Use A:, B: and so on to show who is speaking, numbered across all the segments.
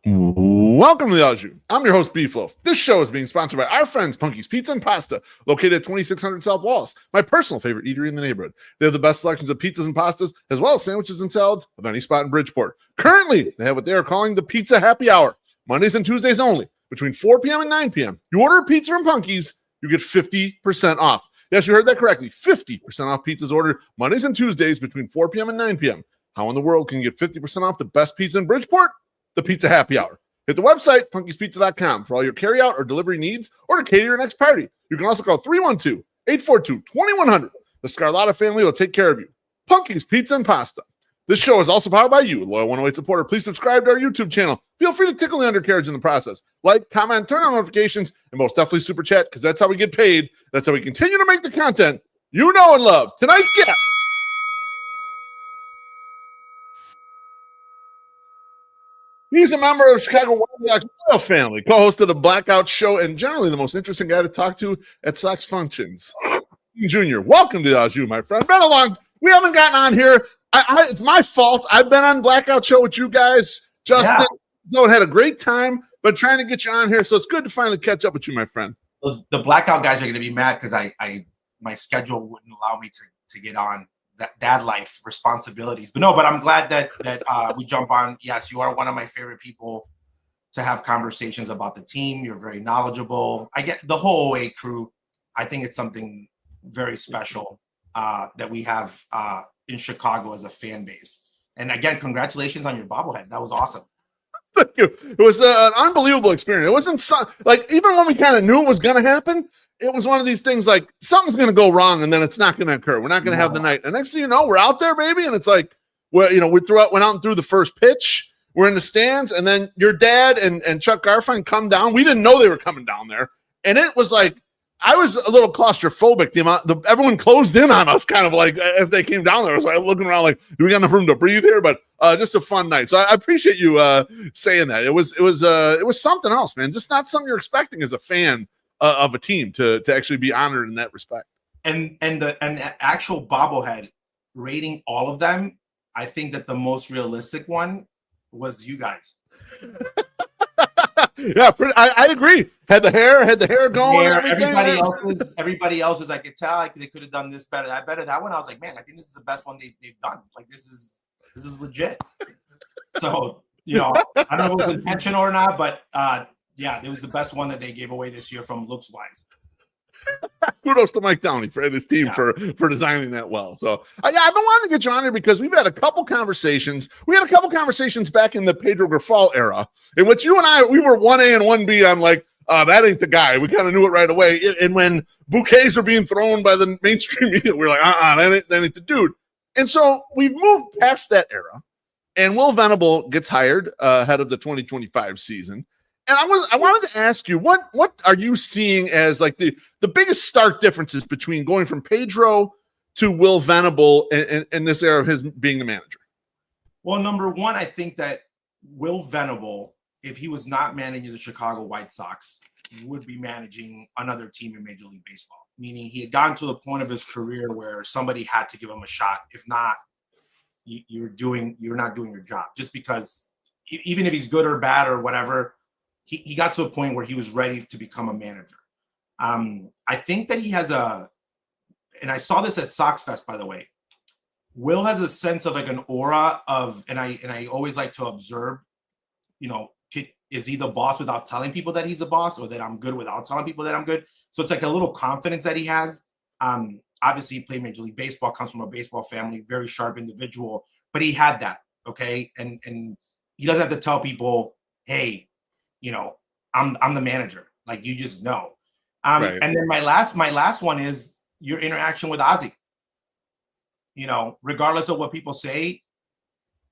A: Welcome to the Ozzie. I'm your host, Beefloaf. This show is being sponsored by our friends Punky's Pizza and Pasta, located at 2600 South Wallace, my personal favorite eatery in the neighborhood. They have the best selections of pizzas and pastas, as well as sandwiches and salads of any spot in Bridgeport. Currently, they have what they are calling the Pizza Happy Hour, Mondays and Tuesdays only, between 4 p.m. and 9 p.m. You order a pizza from Punky's, you get 50% off. Yes, you heard that correctly. 50% off pizzas ordered Mondays and Tuesdays between 4 p.m. and 9 p.m. How in the world can you get 50% off the best pizza in Bridgeport? The Pizza Happy Hour. Hit the website, punkyspizza.com, for all your carryout or delivery needs, or to cater your next party. You can also call 312-842-2100. The Scarlotta family will take care of you. Punky's Pizza and Pasta. This show is also powered by you, loyal 108 supporter. Please subscribe to our YouTube channel. Feel free to tickle the undercarriage in the process. Like, comment, turn on notifications, and most definitely super chat, because that's how we get paid. That's how we continue to make the content you know and love. Tonight's guest. He's a member of Chicago White Sox royal family, co-host of the Blackout Show, and generally the most interesting guy to talk to at Sox functions. Junior, welcome to the Ozzie, my friend. Been a long. We haven't gotten on here. It's my fault. I've been on Blackout Show with you guys. Justin, had a great time, but trying to get you on here, so it's good to finally catch up with you, my friend.
B: The Blackout guys are going to be mad because my schedule wouldn't allow me to get on. That dad life responsibilities, but I'm glad that we jump on. Yes, you are one of my favorite people to have conversations about the team. You're very knowledgeable. I get the whole OA crew. I think it's something very special that we have in Chicago as a fan base. And again, congratulations on your bobblehead. That was awesome.
A: Thank you. It was an unbelievable experience. It wasn't like, even when we kind of knew it was going to happen, it was one of these things like something's going to go wrong and then it's not going to occur. We're not going to have the night. And next thing you know, we're out there, baby. And it's like, we went out and threw the first pitch. We're in the stands. And then your dad and Chuck Garfien come down. We didn't know they were coming down there. And it was like, I was a little claustrophobic. Everyone closed in on us, kind of like as they came down there. I was like looking around, like, do we got enough room to breathe here? But just a fun night. So I appreciate you saying that. It was something else, man. Just not something you're expecting as a fan of a team to actually be honored in that respect.
B: And the actual bobblehead, rating all of them, I think that the most realistic one was you guys.
A: Yeah, I agree. Had the hair going.
B: Everybody else's, I could tell they could have done this better, that better. That one, I was like, man, I think this is the best one they've done. Like, this is legit. So, I don't know if it was intentional or not, but yeah, it was the best one that they gave away this year from looks wise.
A: Kudos to Mike Downey and his team for designing that well. So, I've been wanting to get you on here because we've had a couple conversations. We had a couple conversations back in the Pedro Grifol era, in which you and I, we were 1A and 1B on like, that ain't the guy. We kind of knew it right away. And when bouquets are being thrown by the mainstream media, we're like, that ain't the dude. And so we've moved past that era, and Will Venable gets hired ahead of the 2025 season. And I wanted to ask you, what are you seeing as like the biggest stark differences between going from Pedro to Will Venable in this era of his being the manager?
B: Well, number one, I think that Will Venable, if he was not managing the Chicago White Sox, would be managing another team in Major League Baseball. Meaning he had gotten to the point of his career where somebody had to give him a shot. If not, you're not doing your job. Just because even if he's good or bad or whatever, he got to a point where he was ready to become a manager. I think that he has and I saw this at Sox Fest, by the way. Will has a sense of like an aura of, and I always like to observe, is he the boss without telling people that he's a boss, or that I'm good without telling people that I'm good? So it's like a little confidence that he has. Obviously, he played Major League Baseball, comes from a baseball family, very sharp individual, but he had that, okay? And he doesn't have to tell people, hey, I'm the manager. Like, you just know. Right. And then my last one is your interaction with Ozzie. Regardless of what people say,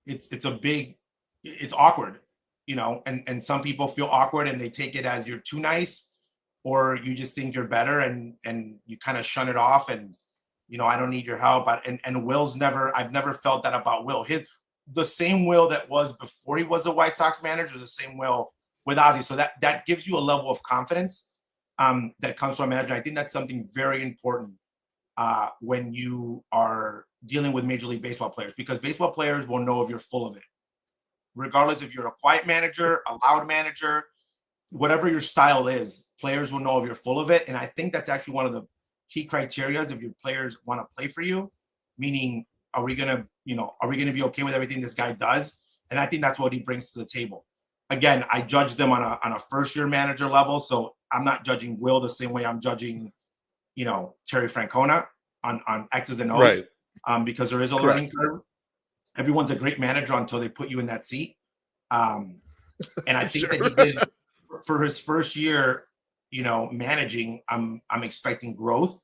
B: it's awkward, and some people feel awkward and they take it as you're too nice, or you just think you're better and you kind of shun it off and, I don't need your help. And I've never felt that about Will. The same Will that was before he was a White Sox manager, the same Will with Ozzie. So that gives you a level of confidence that comes from a manager. I think that's something very important when you are dealing with Major League Baseball players, because baseball players will know if you're full of it. regardless if you're a quiet manager, a loud manager, whatever your style is, players will know if you're full of it. And I think that's actually one of the key criterias if your players want to play for you, meaning are we gonna be okay with everything this guy does? And I think that's what he brings to the table. Again, I judge them on a first year manager level, so I'm not judging Will the same way I'm judging, Terry Francona on X's and O's, because there is a learning curve. Everyone's a great manager until they put you in that seat. And I think that he did for his first year, managing. I'm expecting growth.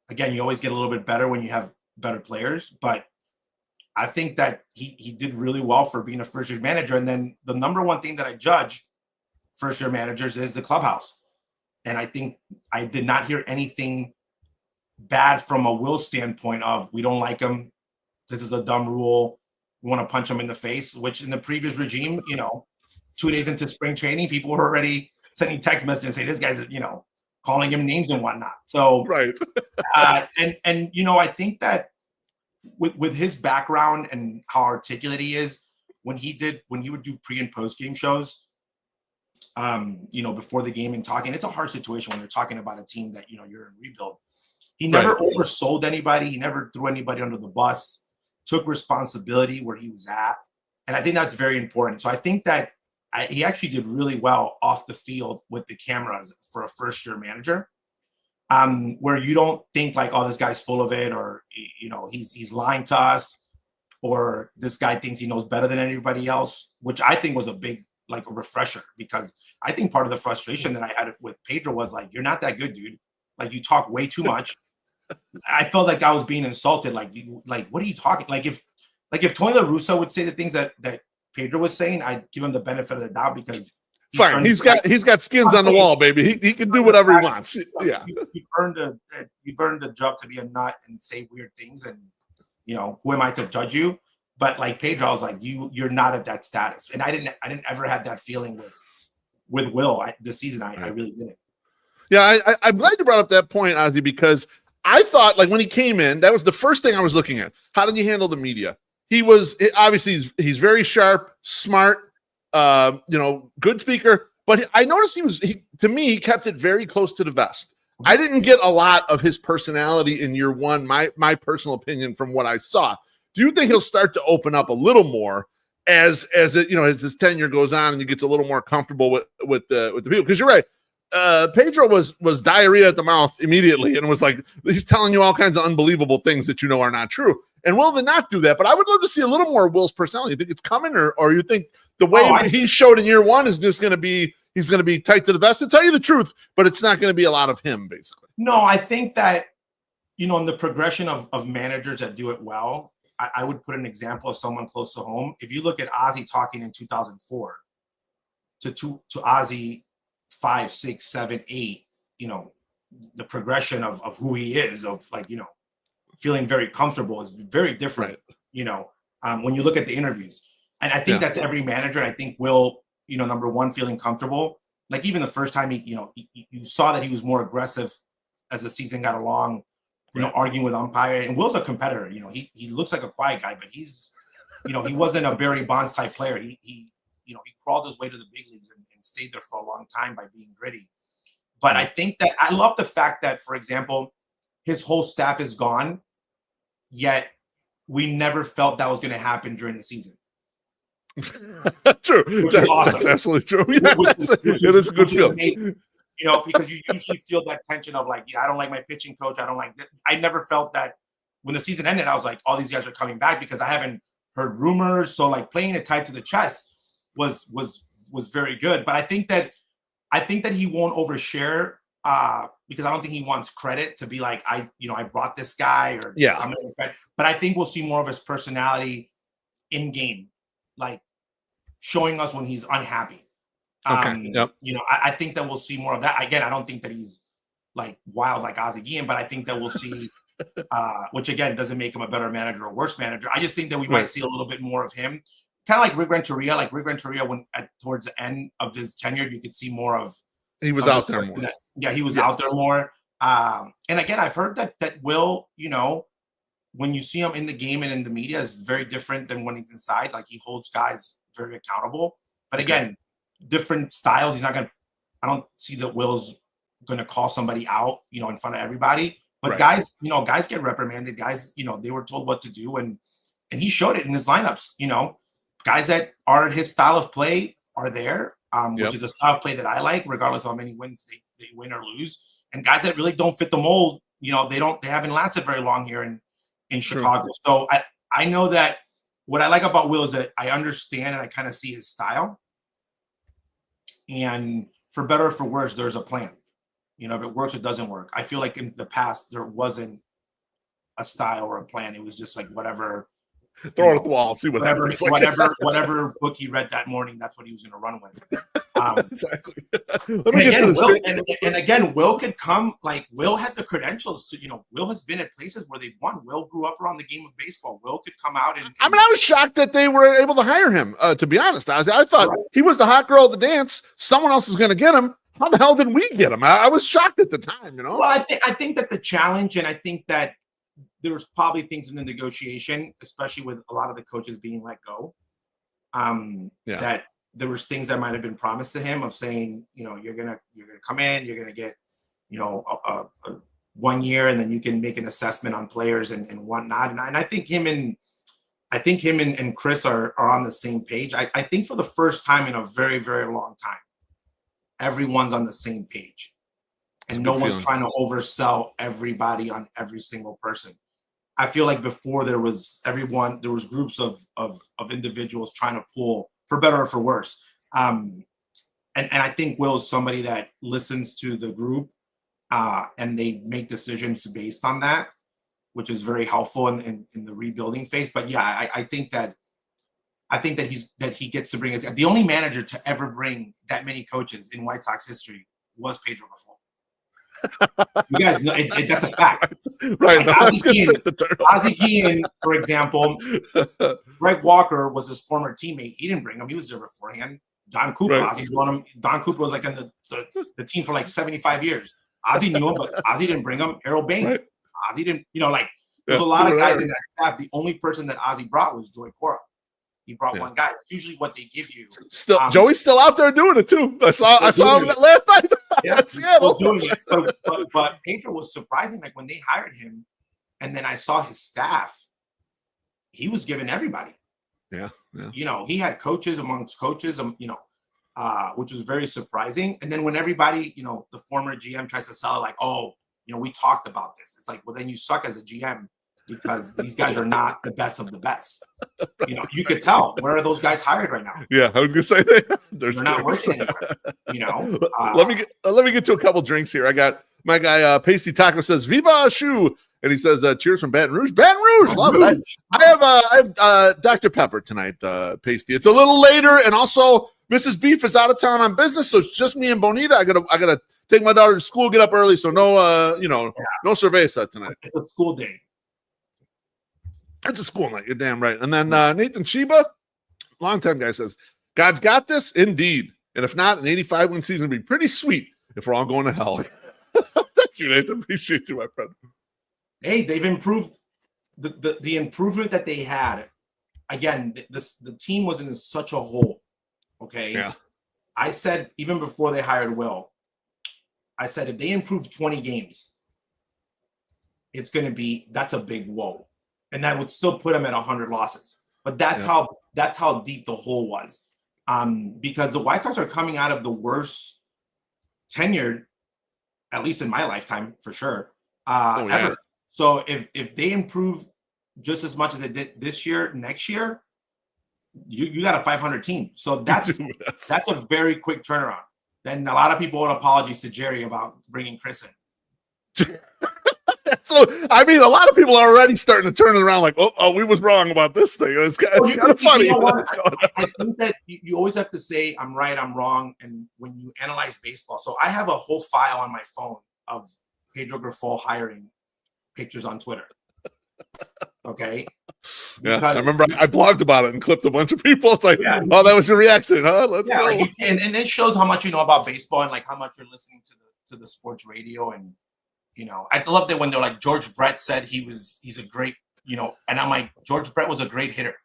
B: Again, you always get a little bit better when you have better players, but I think that he did really well for being a first year manager. And then the number one thing that I judge first year managers is the clubhouse. And I think I did not hear anything bad from a Will standpoint of we don't like him. This is a dumb rule. We want to punch him in the face, which in the previous regime, 2 days into spring training, people were already sending text messages and saying this guy's, calling him names and whatnot. So, and I think that with his background and how articulate he is, when he would do pre and post game shows, before the game and talking, it's a hard situation when you're talking about a team that, you're in rebuild. He never oversold anybody. He never threw anybody under the bus, took responsibility where he was at. And I think that's very important. So I think that he actually did really well off the field with the cameras for a first year manager, where you don't think like, oh, this guy's full of it, or, he's lying to us, or this guy thinks he knows better than anybody else, which I think was a big, a refresher, because I think part of the frustration that I had with Pedro was like, you're not that good, dude. Like, you talk way too much. I felt like I was being insulted. Like, what are you talking? Like if Tony La Russa would say the things that Pedro was saying, I'd give him the benefit of the doubt, because
A: he's got skins on the wall, baby. He can do whatever he wants. Yeah,
B: you've earned a job to be a nut and say weird things, and who am I to judge you? But like Pedro, I was like, you're not at that status, and I didn't ever have that feeling with Will this season. I really didn't.
A: Yeah, I'm glad you brought up that point, Ozzie, because I thought, like, when he came in, that was the first thing I was looking at. How did he handle the media? He was obviously he's very sharp, smart, good speaker. But I noticed he kept it very close to the vest. I didn't get a lot of his personality in year one. My personal opinion from what I saw. Do you think he'll start to open up a little more as his tenure goes on and he gets a little more comfortable with the people? Because you're right. Pedro was diarrhea at the mouth immediately, and was like, he's telling you all kinds of unbelievable things that are not true. And Will did not do that, but I would love to see a little more Will's personality. You think it's coming, or you think the way he showed in year one is just going to be, he's going to be tight to the vest? To tell you the truth, but it's not going to be a lot of him, basically.
B: No, I think that, in the progression of managers that do it well, I would put an example of someone close to home. If you look at Ozzie talking in 2004 to Ozzie 5, 6, 7, 8, the progression of who he is, of feeling very comfortable is very different, when you look at the interviews. And I think that's every manager. I think Will, number one, feeling comfortable. Like, even the first time you saw that he was more aggressive as the season got along, arguing with umpire. And Will's a competitor. He looks like a quiet guy, but he's, he wasn't a Barry Bonds type player. He crawled his way to the big leagues and stayed there for a long time by being gritty. But I think that I love the fact that, for example, his whole staff is gone, yet we never felt that was going to happen during the season.
A: True.
B: Awesome.
A: That's absolutely true. Yeah, it is a good feel.
B: Because you usually feel that tension of like, I don't like my pitching coach. I don't like this. I never felt that when the season ended. I was like, all these guys are coming back, because I haven't heard rumors. So like, playing it tight to the chest was very good. But I think that he won't overshare, because I don't think he wants credit to be like, I brought this guy, or but I think we'll see more of his personality in game, like showing us when he's unhappy. I think that we'll see more of that. Again, I don't think that he's like wild like Ozzie Guillen, but I think that we'll see, which again doesn't make him a better manager or worse manager. I just think that we might see a little bit more of him, kind of like Rick Renteria. Like Rick Renteria, when towards the end of his tenure, you could see more of.
A: He was out there more.
B: He was out there more. And again, I've heard that Will, when you see him in the game and in the media, is very different than when he's inside. Like, he holds guys very accountable. But again, different styles. He's not going to, I don't see that Will's going to call somebody out, in front of everybody. But guys, guys get reprimanded. Guys, they were told what to do, and he showed it in his lineups. Guys that are his style of play are there, which is a style of play that I like, regardless of how many wins they win or lose. And guys that really don't fit the mold, they haven't lasted very long here in Chicago. So I know that what I like about Will is that I understand and I kind of see his style. And for better or for worse, there's a plan. If it works, it doesn't work. I feel like in the past, there wasn't a style or a plan. It was just like whatever.
A: Throw it at the wall and see what happens.
B: Whatever book he read that morning, that's what he was going to run with.
A: Exactly. Let me get to this.
B: And again, Will could come, Will had the credentials to, Will has been at places where they've won. Will grew up around the game of baseball. Will could come out and
A: I was shocked that they were able to hire him, to be honest. I thought he was the hot girl at the dance. Someone else is going to get him. How the hell did we get him? I was shocked at the time, Well,
B: I think that the challenge, and I think that there was probably things in the negotiation, especially with a lot of the coaches being let go, that there was things that might have been promised to him of saying, you're gonna come in, you're gonna get, a 1 year, and then you can make an assessment on players and whatnot. And I think him and Chris are on the same page. I think for the first time in a very, very long time, everyone's on the same page. And no one's trying to oversell everybody on every single person. I feel like before there was groups of individuals trying to pull for better or for worse. And I think Will's somebody that listens to the group and they make decisions based on that, which is very helpful in the rebuilding phase. But yeah, I think that he gets to bring us. The only manager to ever bring that many coaches in White Sox history was Pedro Grifol. You guys know that's a fact,
A: right?
B: Ozzie Guillen, for example, Greg Walker was his former teammate. He didn't bring him; he was there beforehand. Don Cooper, Ozzie's known him. Don Cooper was in the team for 75 years. Ozzie knew him, but Ozzie didn't bring him. Errol Baines, Ozzie didn't. There's a lot of guys in that staff. The only person that Ozzie brought was Joey Cora. He brought one guy. That's usually what they give you.
A: Still, Joey's still out there doing it too. I saw him last night.
B: Yeah, still doing it. But Pedro was surprising. When they hired him, and then I saw his staff, he was giving everybody.
A: Yeah.
B: He had coaches amongst coaches. Which was very surprising. And then when everybody, the former GM tries to sell it, we talked about this. It's well, then you suck as a GM. Because these guys are not the best of the best. You could tell. Where are those guys hired right now?
A: Yeah, I was gonna say they're
B: not working anywhere.
A: Let me get to a couple drinks here. I got my guy Pasty Taco says Viva Shoe, and he says cheers from Baton Rouge. Baton Rouge, love it. I have Dr. Pepper tonight, Pasty. It's a little later, and also Mrs. Beef is out of town on business, so it's just me and Bonita. I gotta take my daughter to school, get up early, so no no cerveza tonight.
B: It's a school day.
A: It's a school night. You're damn right. And then Nathan Sheba, longtime guy, says, God's got this, indeed. And if not, an 85 win season would be pretty sweet if we're all going to hell. Thank you, Nathan. Appreciate you, my friend.
B: Hey, they've improved the improvement that they had. Again, the team was in such a hole. Okay.
A: Yeah.
B: I said, even before they hired Will, I said, if they improve 20 games, that's a big whoa. And that would still put them at 100 losses. But that's how deep the hole was. Because the White Sox are coming out of the worst tenure, at least in my lifetime, for sure, ever. So if they improve just as much as they did this year, next year, you got a 500 team. So that's a very quick turnaround. Then a lot of people owe apologies to Jerry about bringing Chris in.
A: So, a lot of people are already starting to turn it around we was wrong about this thing. It's kind of funny.
B: I think that you always have to say, I'm right, I'm wrong. And when you analyze baseball, so I have a whole file on my phone of Pedro Grifol hiring pictures on Twitter. Okay?
A: Yeah, I remember I blogged about it and clipped a bunch of people. It's that was your reaction, huh? Let's go.
B: And it shows how much you know about baseball and how much you're listening to the sports radio. And I love that when they're George Brett said he's a great, and I'm George Brett was a great hitter.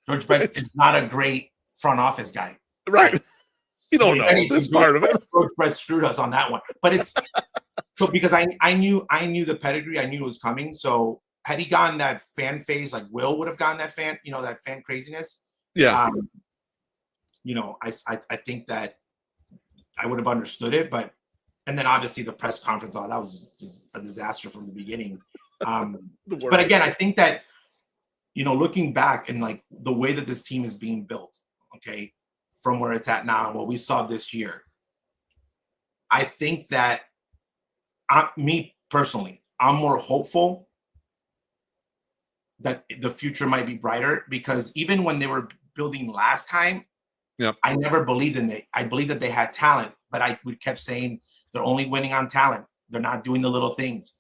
B: George Brett is not a great front office guy.
A: Right. You don't know
B: anything,
A: this part of it.
B: Coach Brett screwed us on that one. But it's so because I knew the pedigree, I knew it was coming. So had he gotten that fan phase, like Will would have gotten that fan, that fan craziness.
A: Yeah.
B: I think that I would have understood it, and then obviously the press conference, that was just a disaster from the beginning. But again, I think that, looking back and like the way that this team is being built, okay, from where it's at now and what we saw this year, I think that me personally, I'm more hopeful that the future might be brighter, because even when they were building last time, I never believed in it. I believed that they had talent, but we kept saying they're only winning on talent. They're not doing the little things.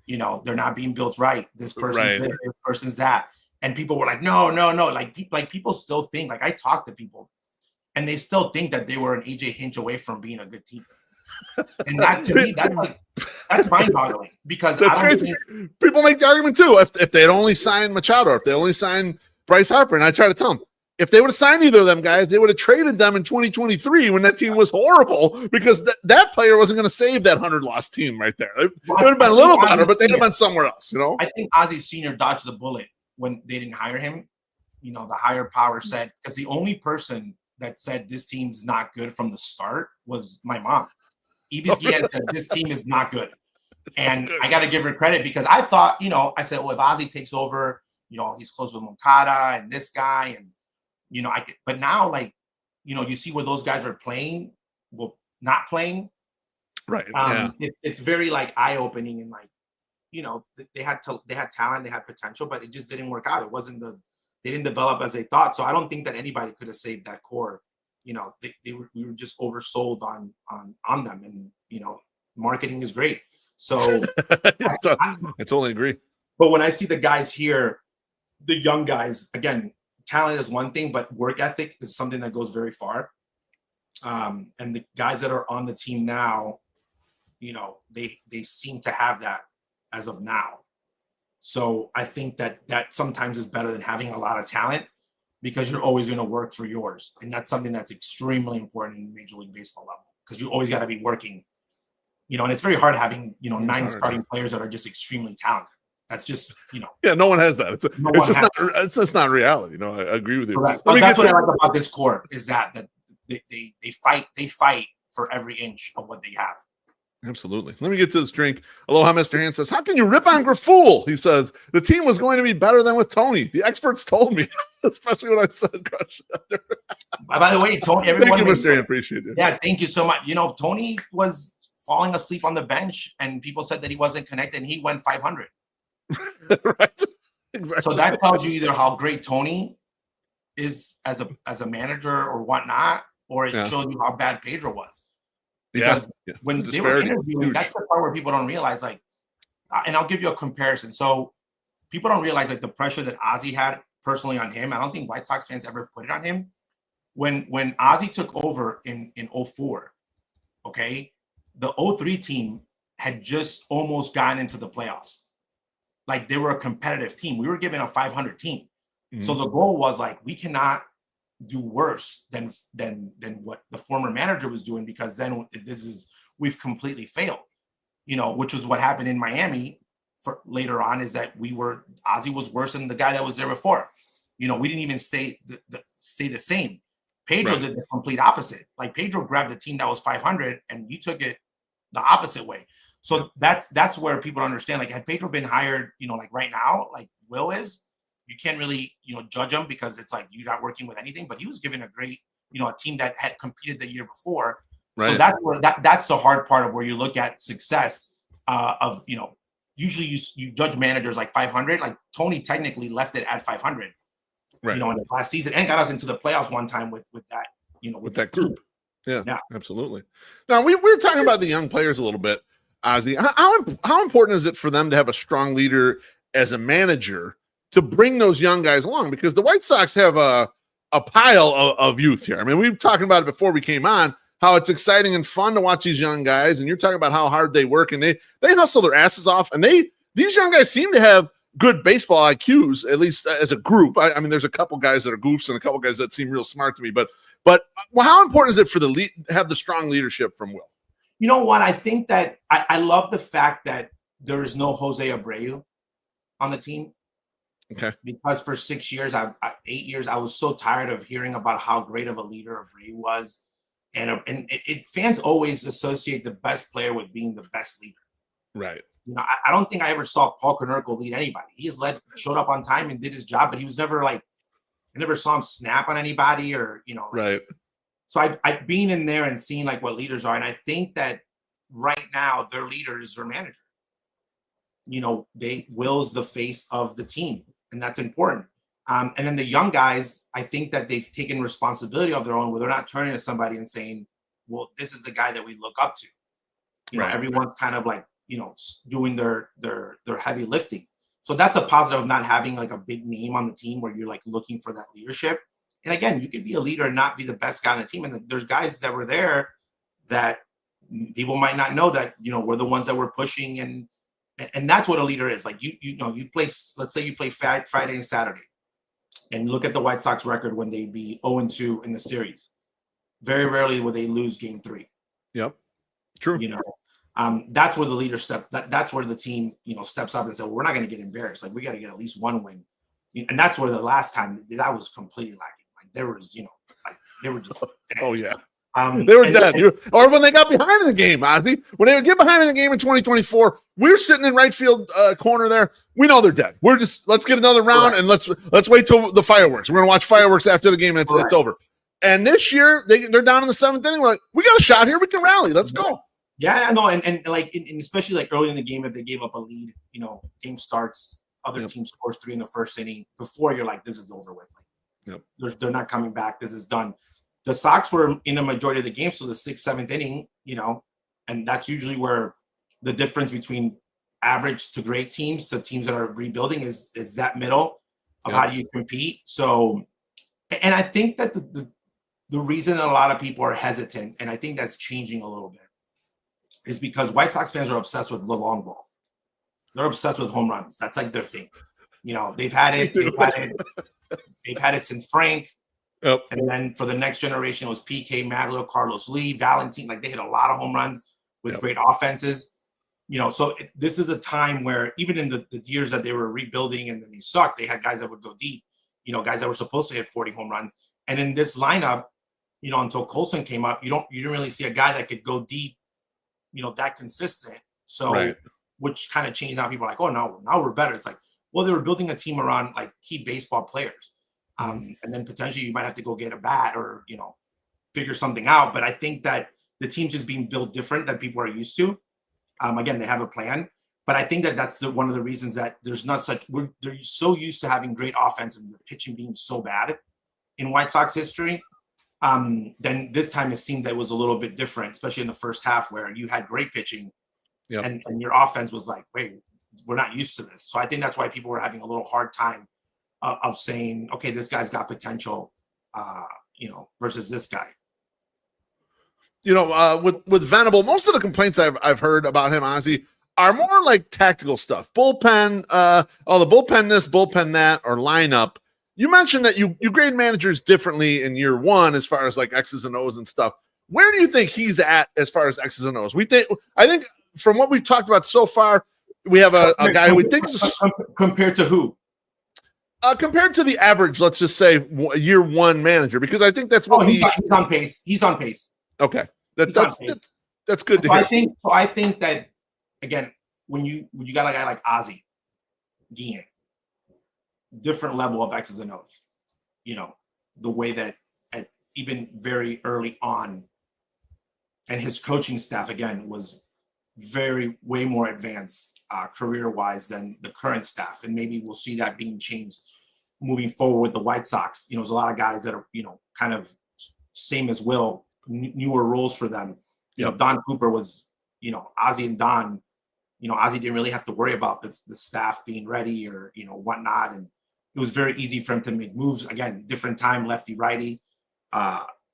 B: They're not being built right. This person's this person's that. And people were like, no. Like people still think, like I talk to people and they still think that they were an AJ Hinch away from being a good team. And that to me, that's mind-boggling, because
A: that's crazy. People make the argument too. If they had only signed Machado, if they only signed Bryce Harper, and I try to tell them, if they would have signed either of them guys, they would have traded them in 2023 when that team was horrible, because that player wasn't going to save that 100-loss team right there. It would have been a little better, but they'd have been somewhere else.
B: I think Ozzie Sr. dodged the bullet when they didn't hire him. The higher power said, because the only person that said this team's not good from the start was my mom. Ibis Guillen said this team is not good. And I got to give her credit, because I thought, I said, well, if Ozzie takes over, he's close with Moncada and this guy, and but now, like, you see where those guys are playing, well, not playing.
A: Right.
B: It's very like eye-opening, and like, they had talent, they had potential, but it just didn't work out. It wasn't they didn't develop as they thought. So I don't think that anybody could have saved that core. We were just oversold on them, and marketing is great. So
A: I totally agree.
B: But when I see the guys here, the young guys, again, talent is one thing, but work ethic is something that goes very far. And the guys that are on the team now, they seem to have that as of now. So I think that sometimes is better than having a lot of talent, because you're always going to work for yours. And that's something that's extremely important in Major League Baseball level, because you always got to be working, and it's very hard having, 9 starting players that are just extremely talented. That's just,
A: Yeah, no one has that. It's just not reality. I agree with you.
B: Correct. That's what I like about this core, is that they fight for every inch of what they have.
A: Absolutely. Let me get to this drink. Aloha, Mr. Hand says, how can you rip on Graffoul? He says, the team was going to be better than with Tony. The experts told me, especially when I said crush.
B: By the way, Tony, everyone.
A: Thank you, Mr. Hand. Appreciate it.
B: Yeah, thank you so much. Tony was falling asleep on the bench, and people said that he wasn't connected, and he went 500.
A: Right. Exactly.
B: So that tells you either how great Tony is as a manager or whatnot, or it shows you how bad Pedro was. Because when they were interviewing, that's the part where people don't realize, like, and I'll give you a comparison. So people don't realize, like, the pressure that Ozzie had personally on him. I don't think White Sox fans ever put it on him. When Ozzie took over in 04, okay, the 03 team had just almost gotten into the playoffs. Like, they were a competitive team. We were given a 500 team. Mm-hmm. So the goal was, like, we cannot do worse than what the former manager was doing, because then we've completely failed, which was what happened in Miami for later on, is that Ozzie was worse than the guy that was there before. We didn't even stay the same. Pedro did the complete opposite. Like, Pedro grabbed the team that was 500 and you took it the opposite way. So that's where people understand, like, had Pedro been hired, like right now, like Will is, you can't really, judge him, because it's like you're not working with anything. But he was given a great, a team that had competed the year before. Right. So that's where that's the hard part of where you look at success of, usually you judge managers like 500. Like, Tony technically left it at 500, in the last season, and got us into the playoffs one time with that,
A: with that group. Yeah, absolutely. Now we're talking about the young players a little bit, Ozzie. How important is it for them to have a strong leader as a manager to bring those young guys along? Because the White Sox have a pile of youth here. I mean, we were talking about it before we came on, how it's exciting and fun to watch these young guys. And you're talking about how hard they work, and they hustle their asses off. And these young guys seem to have good baseball IQs, at least as a group. I mean, there's a couple guys that are goofs and a couple guys that seem real smart to me. But well, how important is it for have the strong leadership from Will?
B: You know what? I think that I love the fact that there is no Jose Abreu on the team.
A: Okay.
B: Because for 6 years, 8 years, I was so tired of hearing about how great of a leader Abreu was. And fans always associate the best player with being the best leader.
A: Right.
B: You know, I don't think I ever saw Paul Konerko lead anybody. He showed up on time and did his job, but he was never I never saw him snap on anybody or,
A: right.
B: So I've been in there and seen what leaders are. And I think that right now their leader is their manager. Will's the face of the team, and that's important. And then the young guys, I think that they've taken responsibility of their own, where they're not turning to somebody and saying, well, this is the guy that we look up to.
A: Right.
B: Everyone's kind of doing their heavy lifting. So that's a positive of not having a big name on the team where you're looking for that leadership. And again, you could be a leader and not be the best guy on the team. And there's guys that were there that people might not know that, we're the ones that were pushing. And that's what a leader is. You play, let's say you play Friday and Saturday, and look at the White Sox record when they be 0-2 in the series. Very rarely will they lose game 3.
A: Yep. True.
B: That's where the leader that's where the team, steps up and says, well, we're not going to get embarrassed. We got to get at least one win. And that's where the last time that was completely lacking. There was, they were just dead.
A: Oh yeah. They were dead. Or when they got behind in the game, Ozzie. When they would get behind in the game in 2024, we're sitting in right field corner there. We know they're dead. We're just, let's get another round and let's wait till the fireworks. We're gonna watch fireworks after the game and it's over. And this year they're down in the 7th inning. We're like, we got a shot here. We can rally. Let's go.
B: Yeah, I know. And especially early in the game, if they gave up a lead, game starts, other team scores 3 in the 1st inning before you're this is over with. They're not coming back. This is done. The Sox were in a majority of the game, so the 6th, 7th inning, and that's usually where the difference between average to great teams to teams that are rebuilding is that middle of how do you compete. So, and I think that the reason that a lot of people are hesitant, and I think that's changing a little bit, is because White Sox fans are obsessed with the long ball. They're obsessed with home runs. That's their thing. They've had it. They've had it since Frank.
A: Yep.
B: And then for the next generation, it was PK, Maglio, Carlos Lee, Valentin. They hit a lot of home runs with great offenses. So this is a time where even in the years that they were rebuilding and then they sucked, they had guys that would go deep, guys that were supposed to hit 40 home runs. And in this lineup, until Colson came up, you didn't really see a guy that could go deep, that consistent. So, which kind of changed how people are like, oh, no, now we're better. It's well, they were building a team around key baseball players. And then potentially you might have to go get a bat or, figure something out. But I think that the team's just being built different than people are used to. Again, they have a plan. But I think that that's one of the reasons that there's not they're so used to having great offense and the pitching being so bad in White Sox history. Then this time it seemed that it was a little bit different, especially in the first half where you had great pitching and your offense was wait, we're not used to this. So I think that's why people were having a little hard time of saying, okay, this guy's got potential, versus this guy.
A: With Venable, most of the complaints I've heard about him, Ozzie, are more tactical stuff. Bullpen, the bullpen this, bullpen that, or lineup. You mentioned that you grade managers differently in year one as far as X's and O's and stuff. Where do you think he's at as far as X's and O's? I think from what we've talked about so far, we have a guy who we think is
B: compared to who?
A: Compared to the average, let's just say year one manager, because I think that's what
B: he's on pace. He's on pace.
A: Okay, that's good to hear.
B: I think that again, when you got a guy like Ozzie, Guillen, different level of X's and O's. The way that even very early on, and his coaching staff again was way more advanced career-wise than the current staff, and maybe we'll see that being changed moving forward with the White Sox. There's a lot of guys that are kind of same as Will, newer roles for them. Don Cooper was Ozzie and Don. Ozzie didn't really have to worry about the staff being ready or whatnot, and it was very easy for him to make moves. Again, different time, lefty righty,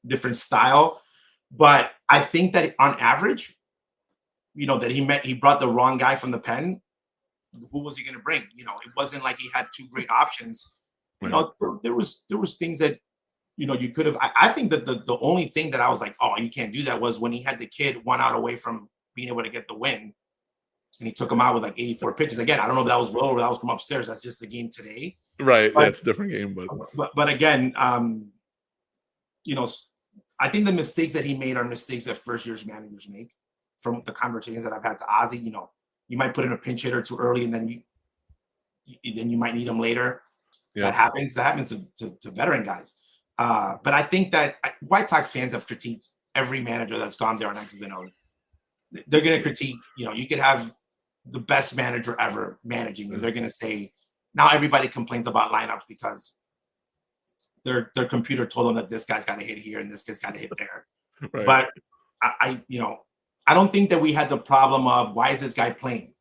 B: different style, but I think that on average, that he brought the wrong guy from the pen, who was he going to bring? You know, it wasn't like he had two great options. You
A: Right.
B: know, there was things that, you know, you could have. I think that the only thing that I was like, oh, you can't do that, was when he had the kid 1 out away from being able to get the win, and he took him out with like 84 pitches. Again, I don't know if that was Will or that was from upstairs. That's just the game today.
A: Right.
B: But,
A: yeah, it's a different game,
B: but again, you know, I think the mistakes that he made are mistakes that first year's managers make. From the conversations that I've had to Ozzie, you know, you might put in a pinch hitter too early, and then you might need him later.
A: Yeah.
B: That happens. That happens to veteran guys. But I think that White Sox fans have critiqued every manager that's gone there on X's and O's. They're going to critique, you know, you could have the best manager ever managing, and they're going to say, now everybody complains about lineups because their computer told them that this guy's got to hit here and this guy's got to hit there.
A: Right.
B: But I, you know, I don't think that we had the problem of why is this guy playing?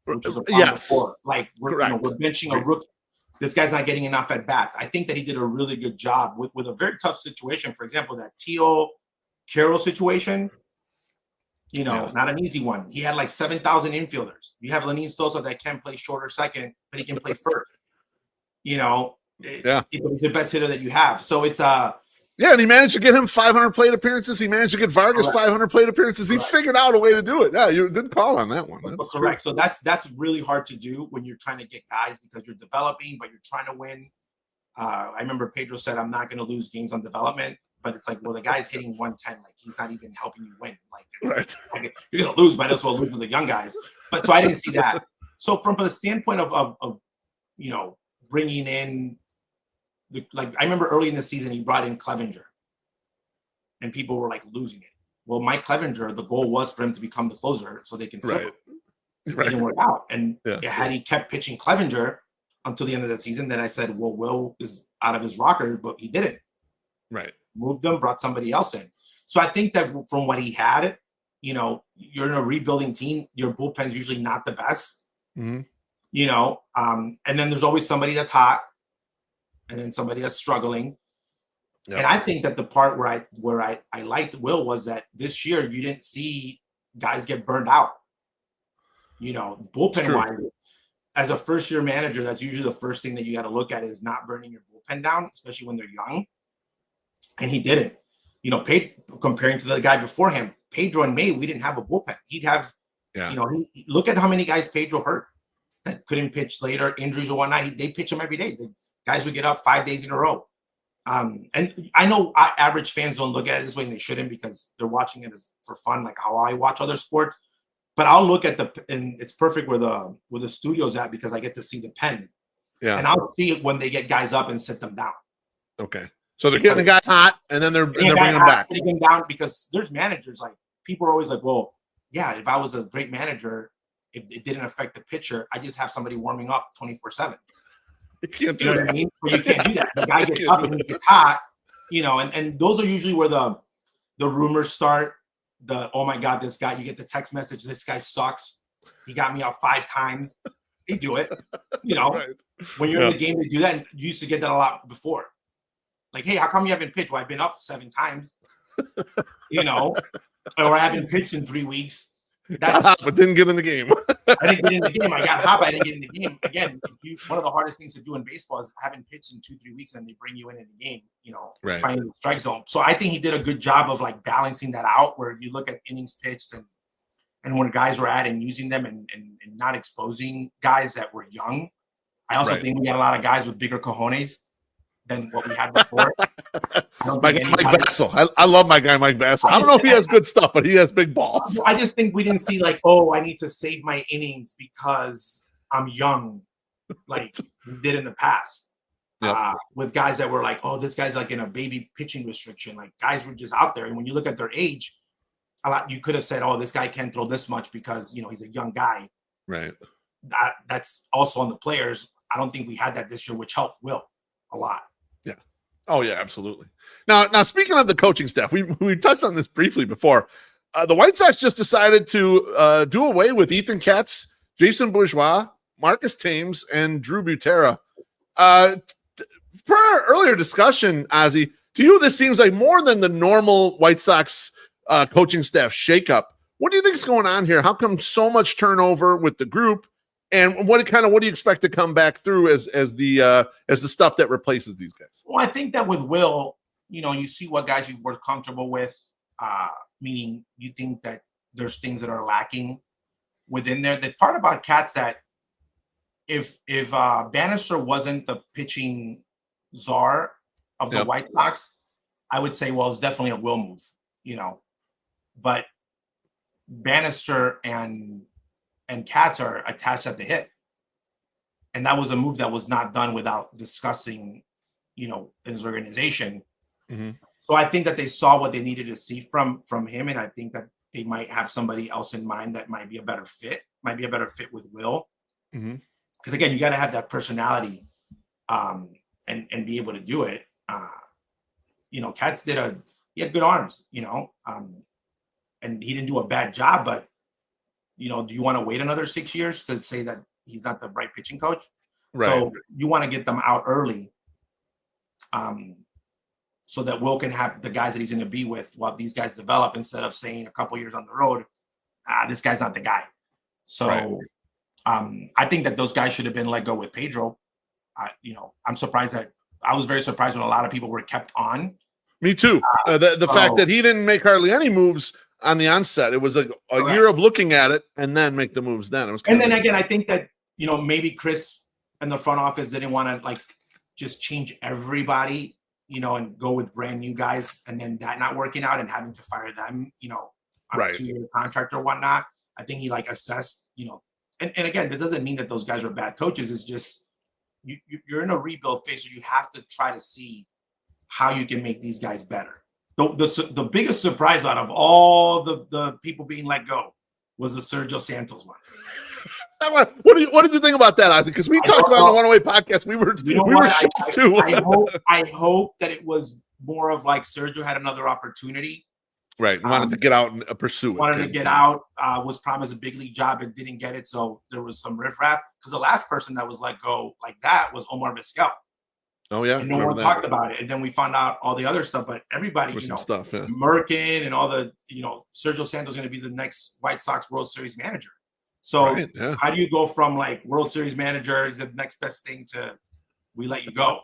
B: Which was a problem before. Like we're benching a rookie. This guy's not getting enough at bats. I think that he did a really good job with a very tough situation. For example, that Teal Carroll situation, you know, not an easy one. He had like 7,000 infielders. You have Lenyn Sosa that can play short or second, but he can play first. You know, he's the best hitter that you have. So it's
A: yeah, and he managed to get him 500 plate appearances. He managed to get Vargas 500 plate appearances. He figured out a way to do it. Yeah, you did call on that one. That's
B: correct. So that's really hard to do when you're trying to get guys because you're developing, but you're trying to win. I remember Pedro said, "I'm not going to lose games on development," but it's like, well, the guy's hitting 110, like he's not even helping you win. Like you're going to lose, might as well lose with the young guys. But so I didn't see that. So from the standpoint of you know, bringing in. Like I remember early in the season, he brought in Clevenger, and people were like losing it. Well, Mike Clevenger, the goal was for him to become the closer so they can flip him. It didn't work out. And had he kept pitching Clevenger until the end of the season, then I said, well, Will is out of his rocker, but he didn't.
A: Right.
B: Moved them, brought somebody else in. So I think that from what he had, you know, you're in a rebuilding team. Your bullpen's usually not the best.
A: Mm-hmm.
B: You know, and then there's always somebody that's hot. And then somebody that's struggling. Yep. And I think that the part where I liked Will was that this year you didn't see guys get burned out. You know, bullpen wise, as a first year manager, that's usually the first thing that you got to look at is not burning your bullpen down, especially when they're young. And he didn't. You know, comparing to the guy before him, Pedro and May, we didn't have a bullpen. He'd have, you know, look at how many guys Pedro hurt that couldn't pitch later, injuries or whatnot. They pitch him every day. Guys would get up 5 days in a row. And I know average fans don't look at it this way, and they shouldn't because they're watching it as for fun, like how I watch other sports. But I'll look at and it's perfect where the studio's at because I get to see the pen. Yeah. And I'll see it when they get guys up and sit them down.
A: Okay. So they're getting the guy hot, and then they're bringing him back.
B: Getting him down because there's managers, like, people are always like, well, yeah, if I was a great manager, if it didn't affect the pitcher, I just have somebody warming up 24/7.
A: You know
B: what I mean? But you can't do that. The guy gets up and he gets hot, you know, and those are usually where the rumors start. Oh my God, this guy, you get the text message, this guy sucks. He got me out 5 times. They do it. You know, when you're in the game, they do that. And you used to get that a lot before. Like, hey, how come you haven't pitched? Well, I've been up 7 times, you know, or I haven't pitched in 3 weeks.
A: That's but didn't get in the game.
B: I didn't get in the game. I got hot, but I didn't get in the game. Again, one of the hardest things to do in baseball is having pitched in 2-3 weeks and they bring you in the game, you know, finding the strike zone. So I think he did a good job of like balancing that out where you look at innings pitched and when guys were at and using them and not exposing guys that were young. I also think we got a lot of guys with bigger cojones than what we had before.
A: Mike Vassell. I love my guy Mike Vassell. I don't know if he has good stuff, but he has big balls.
B: I just think we didn't see like, oh, I need to save my innings because I'm young, like we did in the past. With guys that were like, oh, this guy's like in a baby pitching restriction. Like guys were just out there. And when you look at their age, you could have said, oh, this guy can't throw this much because, you know, he's a young guy.
A: Right.
B: That's also on the players. I don't think we had that this year, which helped Will a lot.
A: Oh yeah, absolutely. Now speaking of the coaching staff, we touched on this briefly before. The White Sox just decided to do away with Ethan Katz, Jason Bourgeois, Marcus Thames, and Drew Butera. Per our earlier discussion, Ozzie, to you this seems like more than the normal White Sox coaching staff shakeup. What do you think is going on here? How come so much turnover with the group? And what do you expect to come back through as the stuff that replaces these guys?
B: Well, I think that with Will, you see what guys you were comfortable with, meaning you think that there's things that are lacking within there. The part about Katz that if Bannister wasn't the pitching czar of the White Sox, I would say, well, it's definitely a Will move, but Bannister and Katz are attached at the hip. And that was a move that was not done without discussing, in his organization.
A: Mm-hmm.
B: So I think that they saw what they needed to see from him. And I think that they might have somebody else in mind that might be a better fit with Will.
A: Mm-hmm.
B: Because again, you got to have that personality and be able to do it. Katz he had good arms, and he didn't do a bad job, but do you want to wait another 6 years to say that he's not the right pitching coach?
A: Right.
B: So you want to get them out early, so that Will can have the guys that he's going to be with while these guys develop, instead of saying a couple years on the road, this guy's not the guy. So right. I think that those guys should have been let go with Pedro. I'm surprised that I was very surprised when a lot of people were kept on.
A: Me too. The fact that he didn't make hardly any moves on the onset. It was a year of looking at it and then make the moves then. It was
B: and then again, I think that, maybe Chris and the front office didn't want to just change everybody, and go with brand new guys, and then that not working out and having to fire them, on a 2-year contract or whatnot. I think he assessed, and again, this doesn't mean that those guys are bad coaches. It's just you're in a rebuild phase, so you have to try to see how you can make these guys better. The biggest surprise out of all the people being let go was the Sergio Santos one.
A: What did you think about that, Ozzie? Because we talked about it on the One-Away podcast. We were shocked too.
B: I hope that it was more of Sergio had another opportunity.
A: Right. Wanted to get out and pursue it.
B: Wanted to get out, was promised a big league job and didn't get it. So there was some riffraff. Because the last person that was let go like that was Omar Vizquel.
A: Oh, yeah.
B: And no one talked about it. And then we found out all the other stuff. But everybody,
A: stuff,
B: Merkin and all the, Sergio Santos is going to be the next White Sox World Series manager. So how do you go from World Series manager is the next best thing to we let you go?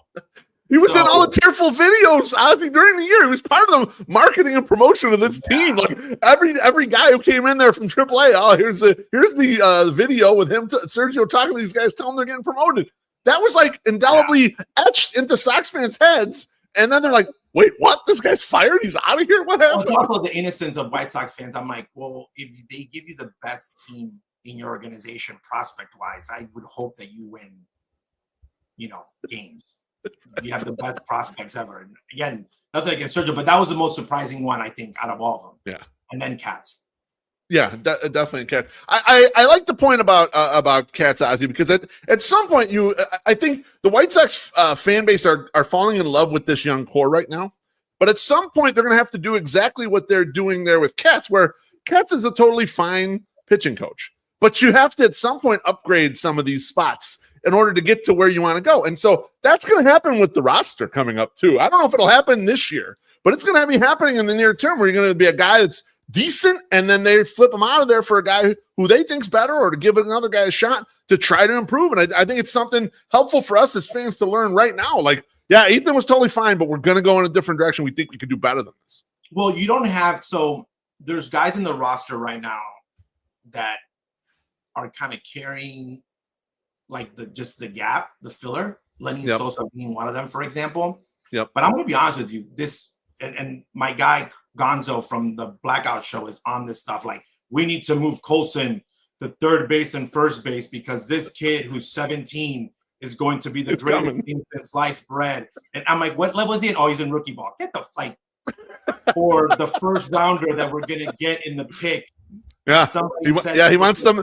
A: He was in all the tearful videos, Ozzie, during the year. He was part of the marketing and promotion of this team. Every guy who came in there from AAA, here's the video with him, Sergio talking to these guys, telling them they're getting promoted. That was indelibly etched into Sox fans' heads. And then they're like, wait, what? This guy's fired? He's out of here? What happened?
B: Well, also the innocence of White Sox fans. I'm like, well, if they give you the best team in your organization prospect-wise, I would hope that you win, games. You have the best prospects ever. And again, nothing against Sergio, but that was the most surprising one, I think, out of all of them.
A: Yeah.
B: And then Katz.
A: Yeah, definitely Katz. I like the point about Katz, Ozzie, because at some point I think the White Sox fan base are falling in love with this young core right now. But at some point they're going to have to do exactly what they're doing there with Katz, where Katz is a totally fine pitching coach. But you have to at some point upgrade some of these spots in order to get to where you want to go. And so that's going to happen with the roster coming up too. I don't know if it'll happen this year, but it's going to be happening in the near term where you're going to be a guy that's decent and then they flip him out of there for a guy who they think's better or to give another guy a shot to try to improve. And I think it's something helpful for us as fans to learn right now. Ethan was totally fine, but we're going to go in a different direction. We think we could do better than this.
B: Well, there's guys in the roster right now that are kind of carrying the gap, the filler, Lenny Sosa being one of them, for example.
A: Yep.
B: But I'm going to be honest with you, this, and my guy Gonzo from the Blackout Show is on this stuff. We need to move Colson to third base and first base because this kid who's 17 is going to be the greatest thing since sliced bread. And I'm like, what level is he in? Oh, he's in rookie ball. Get the fight. Or the first rounder that we're going to get in the pick.
A: Yeah, he wants them.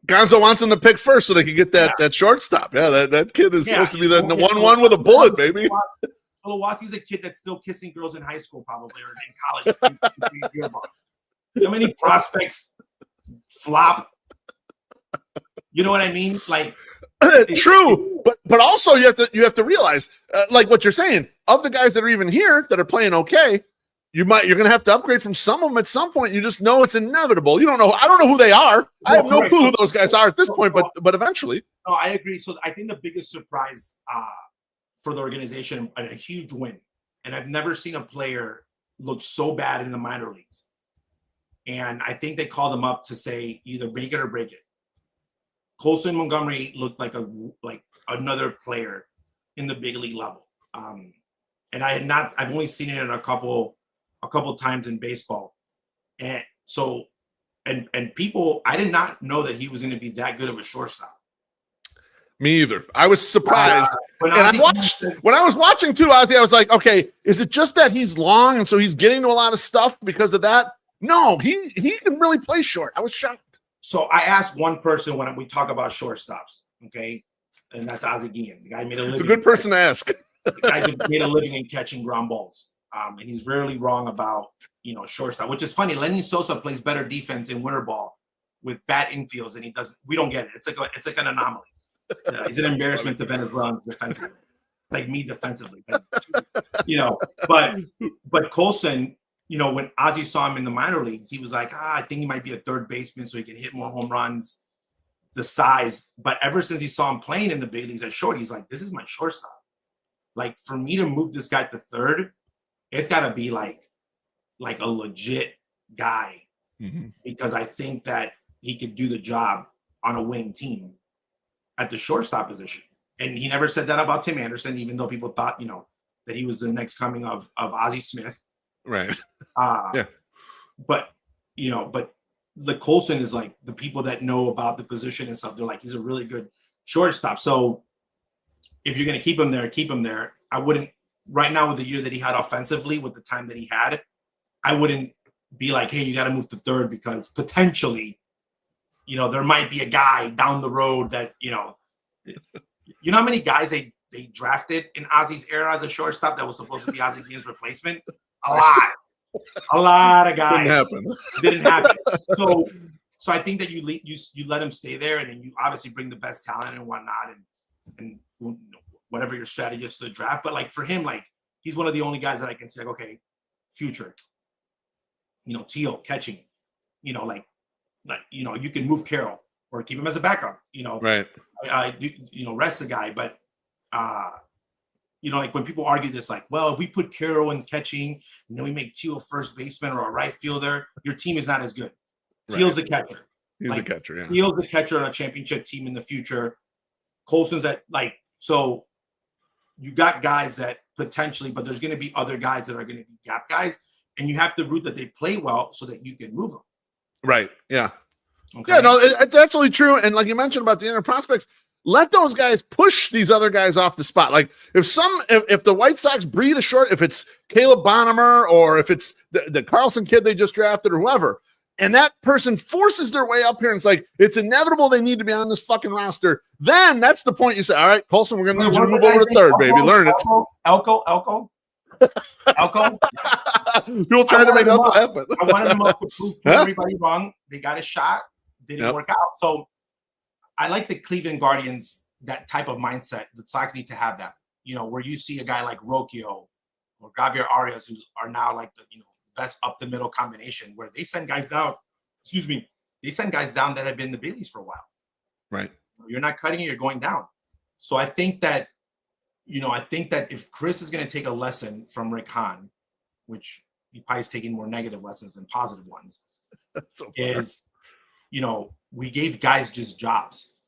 A: Gonzo wants them to pick first so they can get that shortstop. Yeah, that kid is supposed to be the 1-1 with a bullet, baby.
B: Tulowaski's a kid that's still kissing girls in high school, probably, or in college. How many prospects flop? You know what I mean?
A: True, but also you have to realize, what you're saying, of the guys that are even here that are playing okay, you're going to have to upgrade from some of them at some point. You just know it's inevitable. You don't know. I don't know who they are. I have no clue who those guys are at this point, but eventually.
B: No, I agree. So I think the biggest surprise for the organization and a huge win, and I've never seen a player look so bad in the minor leagues. And I think they called him up to say either make it or break it. Colson Montgomery looked like another player in the big league level. And I've only seen it in a couple times in baseball. And so, and people, I did not know that he was going to be that good of a shortstop.
A: Me either. I was surprised. When I was watching too, Ozzie, I was like, okay, is it just that he's long and so he's getting to a lot of stuff because of that? No, he can really play short. I was shocked.
B: So I asked one person when we talk about shortstops, okay, and that's Ozzie Guillen. The guy made a living.
A: It's a good person to ask.
B: The guy's made a living in catching ground balls, and he's rarely wrong about shortstop, which is funny. Lenny Sosa plays better defense in winter ball with bad infields, and he doesn't. We don't get it. It's like an anomaly. He's an embarrassment to Venezuelans defensively. It's like me defensively, But Colson. When Ozzie saw him in the minor leagues, he was like, I think he might be a third baseman so he can hit more home runs, the size. But ever since he saw him playing in the big leagues at short, he's like, this is my shortstop. Like, for me to move this guy to third, it's got to be like a legit guy because I think that he could do the job on a winning team at the shortstop position. And he never said that about Tim Anderson, even though people thought, that he was the next coming of Ozzie Smith.
A: Right.
B: Yeah. But the Colson is like the people that know about the position and stuff. They're like, he's a really good shortstop. So if you're going to keep him there, keep him there. I wouldn't right now with the year that he had offensively with the time that he had, I wouldn't be like, hey, you got to move to third because potentially, there might be a guy down the road that, how many guys they drafted in Ozzie's era as a shortstop that was supposed to be Ozzie Guillen's replacement? A lot of guys. Didn't happen. So I think that you let him stay there, and then you obviously bring the best talent and whatnot, and whatever your strategy is to the draft. But like for him, like he's one of the only guys that I can say, like, okay, future. Teal catching. You can move Carroll or keep him as a backup.
A: Right.
B: Rest the guy, but. Like when people argue this, like, well, if we put Carroll in catching and then we make Teal first baseman or a right fielder, your team is not as good. Right. Teal's the catcher.
A: He's the catcher, yeah.
B: Teal's the catcher on a championship team in the future. Colson's so you got guys that potentially, but there's going to be other guys that are going to be gap guys, and you have to root that they play well so that you can move them.
A: Right, yeah.
B: Okay.
A: Yeah, no, that's really true. And like you mentioned about the inner prospects, let those guys push these other guys off the spot. Like if the White Sox breed a short, if it's Caleb Bonham or if it's the Carlson kid they just drafted or whoever, and that person forces their way up here and it's like, it's inevitable they need to be on this fucking roster, then that's the point you say, all right, Colson, we're going to need you to move over to third, baby. Learn it.
B: Elko.
A: You'll try to make Elko happen.
B: I wanted him up to prove everybody wrong. They got a shot. Didn't work out. So I like the Cleveland Guardians, that type of mindset. The Sox need to have that, where you see a guy like Rocchio or Gabriel Arias, who are now like the, best up the middle combination, where they send guys down. They send guys down that have been in the big leagues for a while.
A: Right.
B: You're not cutting it, you're going down. So I think that, if Chris is going to take a lesson from Rick Hahn, which he probably is taking more negative lessons than positive ones, we gave guys just jobs.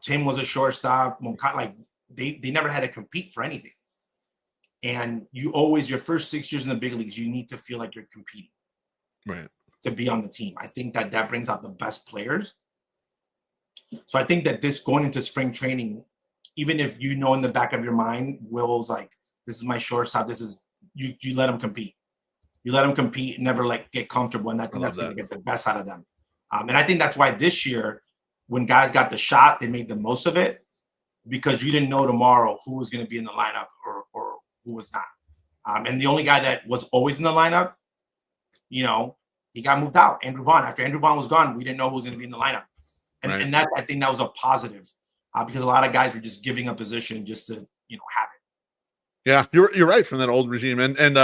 B: Tim was a shortstop. Like they never had to compete for anything. And you always, your first 6 years in the big leagues, you need to feel like you're competing,
A: right,
B: to be on the team. I think that brings out the best players. So I think that this going into spring training, even if in the back of your mind, Will's like, this is my shortstop. This is you let him compete. You let them compete and never get comfortable. And I think that's going to get the best out of them. And I think that's why this year, when guys got the shot, they made the most of it, because you didn't know tomorrow who was going to be in the lineup or who was not. And the only guy that was always in the lineup, he got moved out. Andrew Vaughn. After Andrew Vaughn was gone, we didn't know who was going to be in the lineup. And,
A: right.
B: and that, I think that was a positive because a lot of guys were just giving a position just to, have it.
A: Yeah, you're right from that old regime. And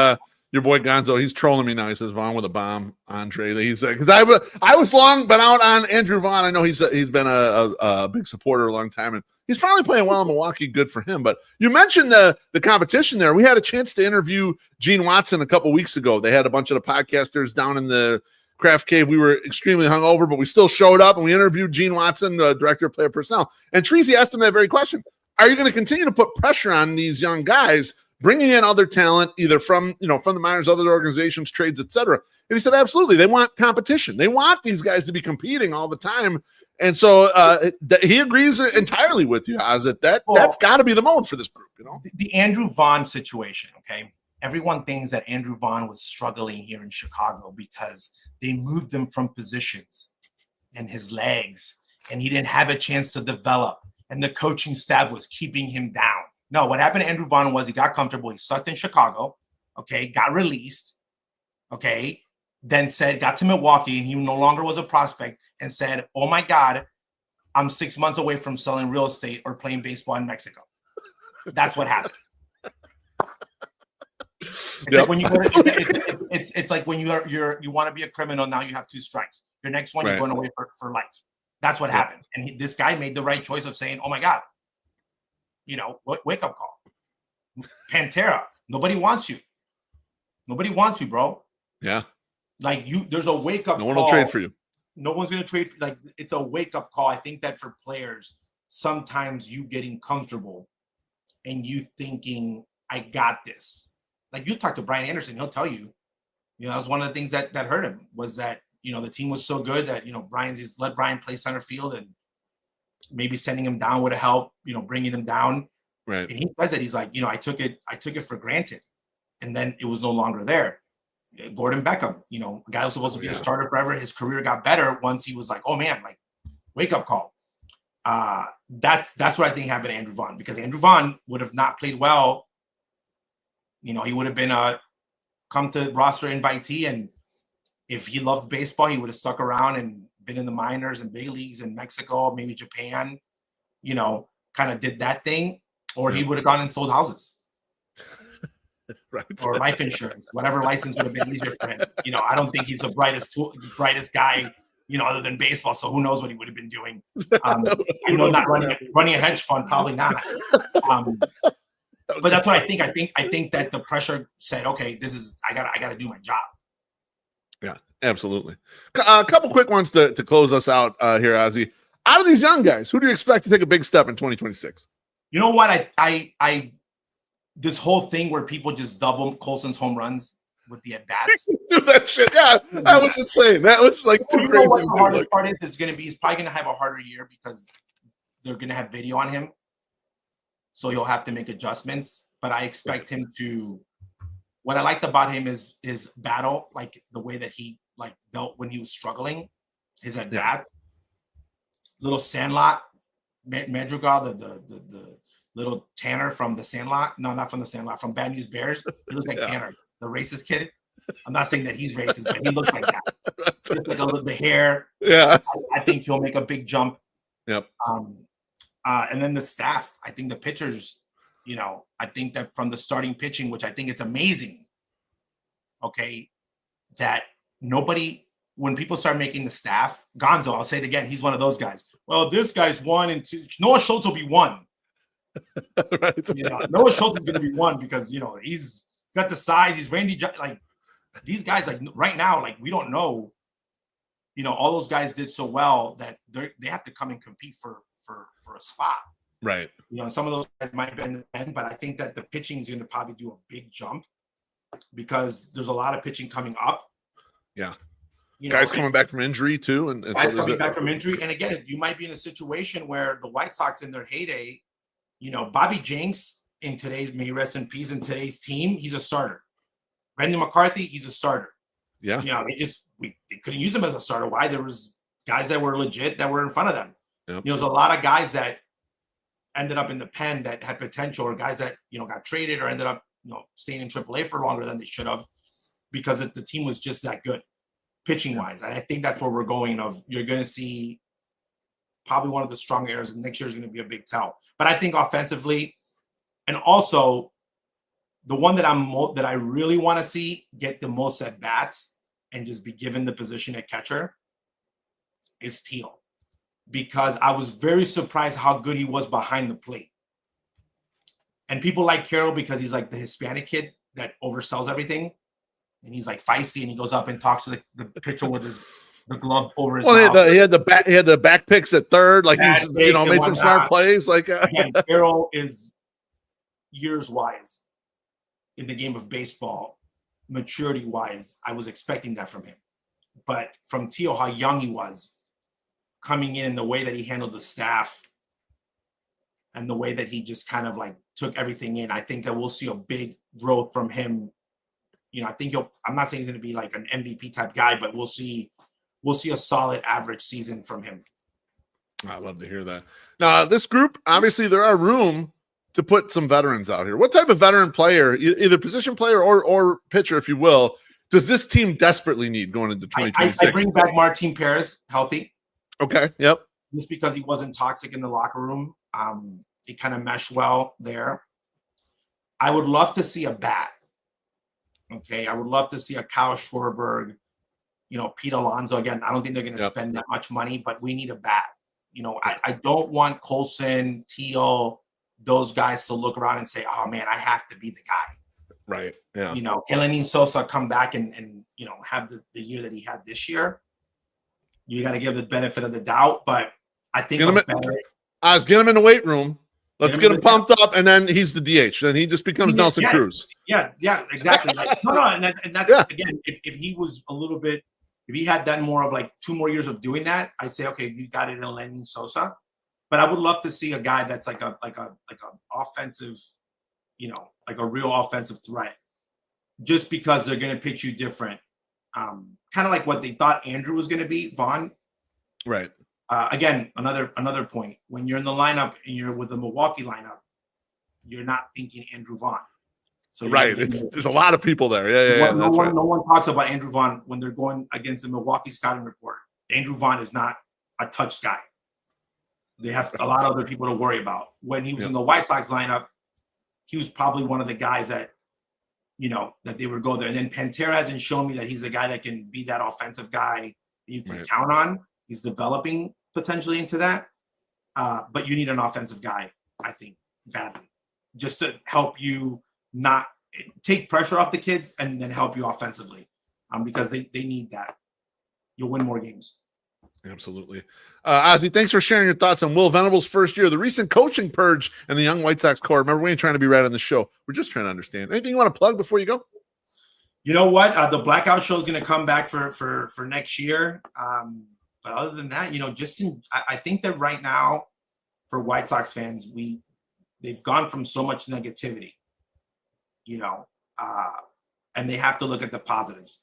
A: your boy Gonzo, he's trolling me now. He says Vaughn with a bomb, Andre. He's because I was long been out on Andrew Vaughn. I know he's been a big supporter a long time, and he's finally playing well in Milwaukee. Good for him. But you mentioned the competition there. We had a chance to interview Gene Watson a couple weeks ago. They had a bunch of the podcasters down in the Craft Cave. We were extremely hungover, but we still showed up and we interviewed Gene Watson, director of player personnel. And Treasy asked him that very question: are you going to continue to put pressure on these young guys, bringing in other talent, either from the minors, other organizations, trades, etc.? And he said, absolutely. They want competition. They want these guys to be competing all the time. And so he agrees entirely with you, Oz, that's got to be the mode for this group.
B: The Andrew Vaughn situation. Okay, everyone thinks that Andrew Vaughn was struggling here in Chicago because they moved him from positions and his legs, and he didn't have a chance to develop, and the coaching staff was keeping him down. No, what happened to Andrew Vaughn was he got comfortable. He sucked in Chicago, okay, got released, okay, then got to Milwaukee, and he no longer was a prospect, and said, oh, my God, I'm 6 months away from selling real estate or playing baseball in Mexico. That's what happened. It's like when you go to, it's like when you want to be a criminal, now you have 2 strikes. Your next one, you're going away for life. That's what happened. And this guy made the right choice of saying, oh, my God, wake up call. Pantera, nobody wants you. Nobody wants you, bro.
A: Yeah.
B: Like there's a wake up call.
A: No one will trade for you.
B: No one's going to trade for like it's a wake up call. I think that for players, sometimes you getting comfortable and you thinking, I got this. Like you talk to Brian Anderson, he'll tell you, that was one of the things that hurt him was that, the team was so good that, Brian's just let Brian play center field and maybe sending him down would have helped, bringing him down.
A: Right.
B: And he says that he's like, I took it for granted. And then it was no longer there. Gordon Beckham, the guy was supposed to be a starter forever. His career got better once he was like, oh man, like wake up call. That's what I think happened to Andrew Vaughn, because Andrew Vaughn would have not played well. He would have been come to roster invitee, and if he loved baseball, he would have stuck around and been in the minors and big leagues in Mexico, maybe Japan, kind of did that thing, or he would have gone and sold houses.
A: Right.
B: Or life insurance, whatever license would have been easier for him. I don't think he's the brightest guy, other than baseball. So who knows what he would have been doing? Not running a hedge fund, probably not. But that's what I think. I think that the pressure said, okay, I gotta do my job.
A: Yeah, absolutely. A couple quick ones to close us out here, Ozzie. Out of these young guys, who do you expect to take a big step in 2026?
B: You know what? I this whole thing where people just double Colson's home runs with the at bats.
A: Do that shit. Yeah, that was insane. That was like too crazy.
B: What the hardest part is he's probably going to have a harder year because they're going to have video on him. So he'll have to make adjustments. But I expect him to. What I liked about him is his battle, like the way that he dealt when he was struggling, his at bats. Little Sandlot, Madrigal, the little Tanner from the Sandlot. No, not from the Sandlot. From Bad News Bears. He looks like Tanner, the racist kid. I'm not saying that he's racist, but he looks like that. Just like the hair.
A: Yeah.
B: I think he'll make a big jump.
A: Yep.
B: And then the staff. I think the pitchers, I think that from the starting pitching, which I think it's amazing. Okay. That when people start making the staff, Gonzo, I'll say it again, he's one of those guys. Well, this guy's 1 and 2. Noah Schultz will be 1.
A: Right.
B: Noah Schultz is going to be 1 because he's got the size. He's Randy. Like these guys, like right now, like we don't know. All those guys did so well that they have to come and compete for a spot.
A: Right.
B: Some of those guys might bend, but I think that the pitching is going to probably do a big jump because there's a lot of pitching coming up.
A: Yeah. Guys coming back from injury too, and
B: guys coming back from injury, and again, you might be in a situation where the White Sox in their heyday. Bobby Jenks in today's, may rest in peace, in today's team, he's a starter. Brendan McCarthy, he's a starter.
A: Yeah.
B: They couldn't use him as a starter. Why? There was guys that were legit that were in front of them.
A: Yep.
B: There's a lot of guys that ended up in the pen that had potential, or guys that, got traded or ended up, staying in AAA for longer than they should have because the team was just that good pitching wise. And I think that's where we're going you're going to see probably one of the strong areas. Next year is going to be a big tell. But I think offensively, and also The one that that I really want to see get the most at bats and just be given the position at catcher is Teal, because I was very surprised how good he was behind the plate. And people like Carroll because he's like the Hispanic kid that oversells everything, and he's like feisty, and he goes up and talks to the pitcher with the glove over his mouth.
A: He had the back picks at third, like he's made some smart plays. Like
B: again, Carroll is years wise in the game of baseball, maturity wise. I was expecting that from him, but from Teal, how young he was coming in, the way that he handled the staff, and the way that he just kind of like took everything in, I think that we'll see a big growth from him. I think I'm not saying he's going to be like an MVP type guy, but we'll see a solid average season from him.
A: I love to hear that. Now, this group, obviously there are room to put some veterans out here. What type of veteran player, either position player or pitcher, if you will, does this team desperately need going into 2026?
B: I bring back Martin Perez healthy.
A: Okay. Yep.
B: Just because he wasn't toxic in the locker room. It kind of meshed well there. I would love to see a bat. Okay. I would love to see a Kyle Schwarberg, Pete Alonso. Again, I don't think they're going to spend that much money, but we need a bat. I don't want Colson, Teal, those guys to look around and say, oh man, I have to be the guy.
A: Right. Yeah.
B: Guillen Sosa come back and have the year that he had this year. You got to give the benefit of the doubt, but I think
A: let's get him in the weight room. Let's get him pumped up, and then he's the DH. Then he just becomes Nelson Cruz.
B: Yeah, exactly. And that's again, if he was a little bit, if he had done more of like 2 more years of doing that, I'd say, okay, you got it in Lenny Sosa. But I would love to see a guy that's like a offensive, like a real offensive threat, just because they're going to pitch you different. Kind of like what they thought Andrew was going to be, Vaughn.
A: Right.
B: Again, another point. When you're in the lineup and you're with the Milwaukee lineup, you're not thinking Andrew Vaughn. So
A: right, there's a lot of people there. Yeah.
B: No one talks about Andrew Vaughn when they're going against the Milwaukee scouting report. Andrew Vaughn is not a touch guy. They have a lot of other people to worry about. When he was in the White Sox lineup, he was probably one of the guys that, that they would go there. And then Pantera hasn't shown me that he's a guy that can be that offensive guy that you can count on. He's developing potentially into that. But you need an offensive guy, I think, badly, just to help you not take pressure off the kids and then help you offensively, because they need that. You'll win more games.
A: Absolutely. Ozzie, thanks for sharing your thoughts on Will Venable's first year, the recent coaching purge, and the young White Sox core. Remember, we ain't trying to be right on the show. We're just trying to understand. Anything you want to plug before you go?
B: You know what? The Blackout show is going to come back for next year. But other than that, I think that right now for White Sox fans, they've gone from so much negativity, and they have to look at the positives.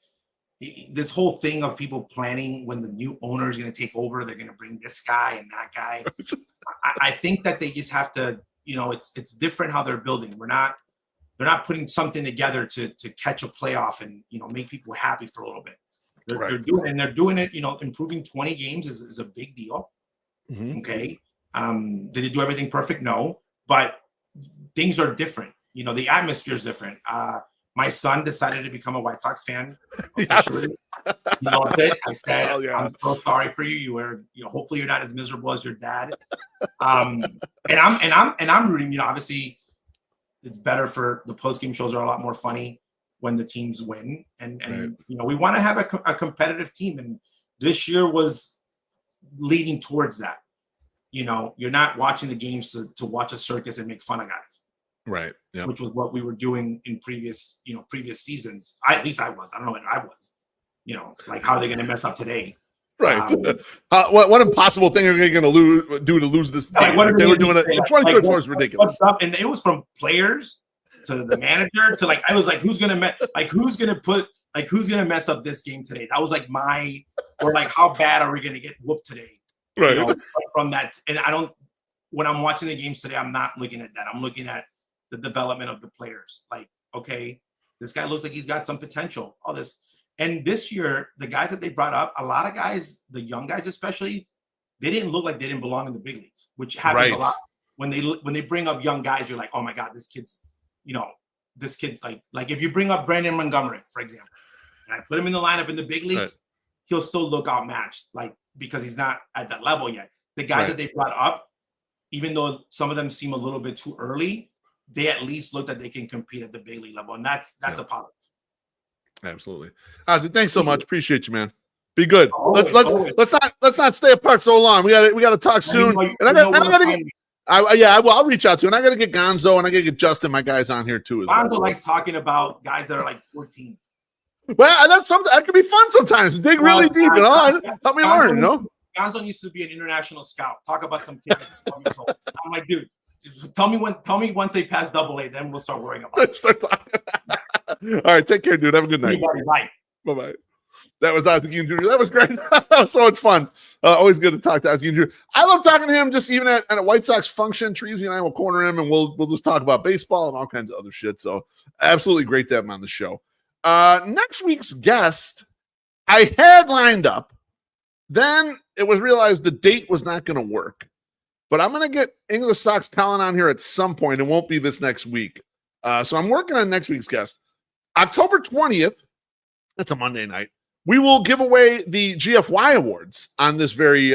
B: This whole thing of people planning when the new owner is going to take over, they're going to bring this guy and that guy. I think that they just have to, it's different how they're building. They're not putting something together to catch a playoff and, make people happy for a little bit. They're doing it, improving 20 games is a big deal. Mm-hmm. Okay. Did they do everything perfect? No, but things are different. The atmosphere is different. My son decided to become a White Sox fan. Yes. He loved it. I said, I'm so sorry for you. You were, hopefully you're not as miserable as your dad. And I'm rooting, obviously it's better for the post-game shows are a lot more funny when the teams win. And we want to have a competitive team. And this year was leading towards that. You're not watching the games to watch a circus and make fun of guys.
A: Right. Yeah.
B: Which was what we were doing in previous seasons. At least I was. I don't know what I was. Like how are they going to mess up today?
A: Right. What impossible thing are they going to do to lose this game?
B: Like
A: they were doing it. 2024 is ridiculous.
B: And it was from players to the manager to I was like, who's going to mess up this game today? That was like how bad are we going to get whooped today?
A: Right.
B: From that. And when I'm watching the games today, I'm not looking at that. I'm looking at the development of the players. Like, okay, this guy looks like he's got some potential. All this. And this year, the guys that they brought up, a lot of guys, the young guys especially, they didn't look like they didn't belong in the big leagues, which happens a lot. When they bring up young guys, you're like, oh my God, this kid's, this kid's like if you bring up Brandon Montgomery, for example, and I put him in the lineup in the big leagues,
A: Right.
B: he'll still look outmatched, like because he's not at that level yet. The guys
A: Right.
B: that they brought up, even though some of them seem a little bit too early, they at least look that they can compete at the big league level, and that's a positive.
A: Absolutely. Ozzie, thanks so much. Appreciate you, man. Be good.
B: Always.
A: Let's not stay apart so long. We got to talk soon. I'll reach out to you, and I got to get Gonzo, and I got to get Justin, my guys, on here too.
B: Gonzo likes talking about guys that are like 14.
A: Well, that's something that can be fun sometimes. Dig really deep, help me learn.
B: Gonzo needs to be an international scout. Talk about some kid that's 12 years old. I'm like, dude, tell me once they pass AA, then we'll start worrying about it.
A: Start talking. All right, take care, dude. Have a good night.
B: Bye.
A: Bye-bye. That was Ozzie Guillen Jr. That was great. That was so much fun. Always good to talk to Ozzie Guillen Jr. I love talking to him just even at a White Sox function. Treasy and I will corner him, and we'll just talk about baseball and all kinds of other shit. So absolutely great to have him on the show. Next week's guest, I had lined up. Then it was realized the date was not going to work. But I'm going to get English Sox Colin on here at some point. It won't be this next week. So I'm working on next week's guest. October 20th, that's a Monday night, we will give away the GFY Awards on this very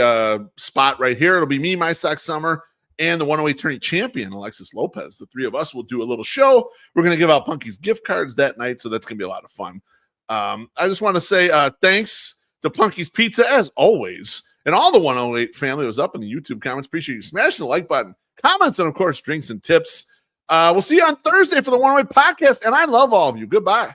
A: spot right here. It'll be me, My Sox Summer, and the 108 tourney champion, Alexis Lopez. The three of us will do a little show. We're going to give out Punky's gift cards that night, so that's going to be a lot of fun. I just want to say thanks to Punky's Pizza, as always, and all the 108 family was up in the YouTube comments. Appreciate you smashing the like button, comments, and, of course, drinks and tips. We'll see you on Thursday for the 108 podcast, and I love all of you. Goodbye.